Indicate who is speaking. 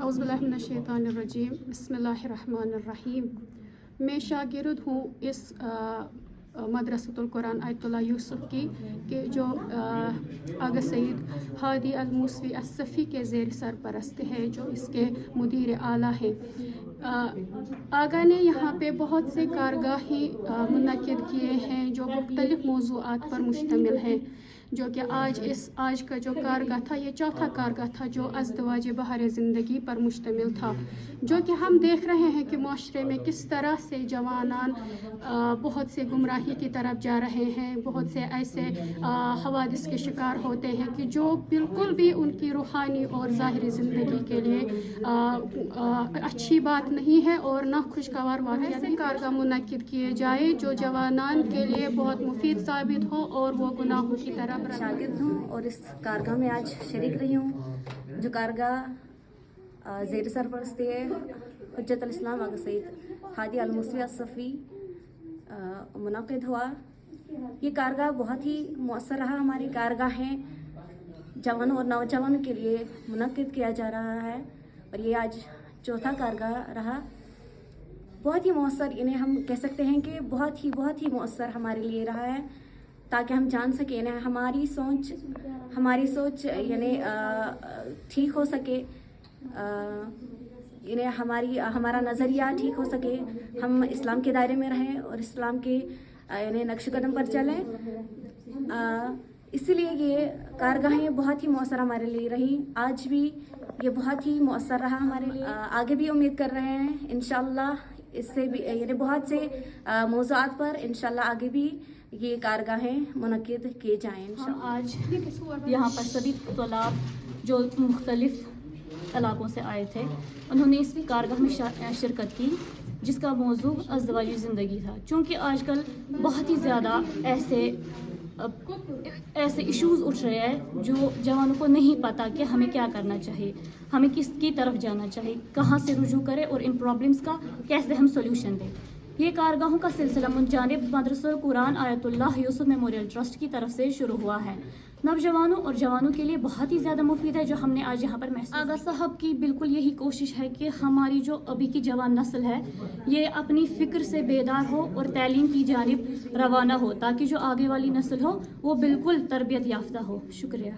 Speaker 1: اعوذ باللہ من الشیطان الرجیم بسم اللہ الرحمن الرحیم. میں شاگرد ہوں اس مدرسۃ القرآن آیت اللہ یوسف کی کہ جو آغا سید ہادی الموسوی الصفی کے زیر سرپرست ہے، جو اس کے مدیر اعلیٰ ہیں. آغا نے یہاں پہ بہت سے کارگاہیں منعقد کیے ہیں جو مختلف موضوعات پر مشتمل ہیں، جو کہ آج کا جو کارگاہ تھا یہ چوتھا کارگاہ تھا جو ازدواج بہر زندگی پر مشتمل تھا، جو کہ ہم دیکھ رہے ہیں کہ معاشرے میں کس طرح سے جوانان بہت سے گمراہی کی طرف جا رہے ہیں، بہت سے ایسے حوادث کے شکار ہوتے ہیں کہ جو بالکل بھی ان کی روحانی اور ظاہری زندگی کے لیے اچھی بات نہیں ہے اور نہ خوشگوار واقعہ. ایسے کارگاہ منعقد کیے جائے جو جوانان کے لیے بہت مفید ثابت ہو اور وہ گناہوں کی طرف
Speaker 2: شاگرد ہوں اور اس کارگاہ میں آج شریک رہی ہوں. جو کارگاہ زیر سرپرستی ہے حجت الاسلام آغا سید ہادی الموسوی الصفی منعقد ہوا. یہ کارگاہ بہت ہی مؤثر رہا. ہماری کارگاہیں جوانوں اور نوجوانوں کے لیے منعقد کیا جا رہا ہے اور یہ آج چوتھا کارگاہ رہا. بہت ہی مؤثر، انہیں ہم کہہ سکتے ہیں کہ بہت ہی مؤثر ہمارے لیے رہا ہے، تاکہ ہم جان سکیں ہماری سوچ یعنی ٹھیک ہو سکے، یعنی ہمارا نظریہ ٹھیک ہو سکے، ہم اسلام کے دائرے میں رہیں اور اسلام کے یعنی نقش قدم پر چلیں. اسی لیے یہ کارگاہیں بہت ہی مؤثر ہمارے لیے رہی. آج بھی یہ بہت ہی مؤثر رہا ہمارے لیے. آگے بھی امید کر رہے ہیں انشاءاللہ اس سے بھی یعنی بہت سے موضوعات پر انشاءاللہ آگے بھی یہ کارگاہیں منعقد کیے جائیں انشاءاللہ.
Speaker 3: آج یہاں پر سبھی طلاب جو مختلف علاقوں سے آئے تھے، انہوں نے اس کارگاہ میں شرکت کی جس کا موضوع ازدواجی زندگی تھا. چونکہ آج کل بہت ہی زیادہ ایسے ایشوز اٹھ رہے ہیں جو جوانوں کو نہیں پتہ کہ ہمیں کیا کرنا چاہیے، ہمیں کس کی طرف جانا چاہیے، کہاں سے رجوع کریں اور ان پرابلمس کا کیسے ہم سولوشن دیں. یہ کارگاہوں کا سلسلہ جانب مدرسۃ القرآن آیت اللہ یوسف میموریل ٹرسٹ کی طرف سے شروع ہوا ہے. نوجوانوں اور جوانوں کے لیے بہت ہی زیادہ مفید ہے جو ہم نے آج یہاں پر محسوس. آغا صاحب کی بالکل یہی کوشش ہے کہ ہماری جو ابھی کی جوان نسل ہے یہ اپنی فکر سے بیدار ہو اور تعلیم کی جانب روانہ ہو، تاکہ جو آگے والی نسل ہو وہ بالکل تربیت یافتہ ہو. شکریہ.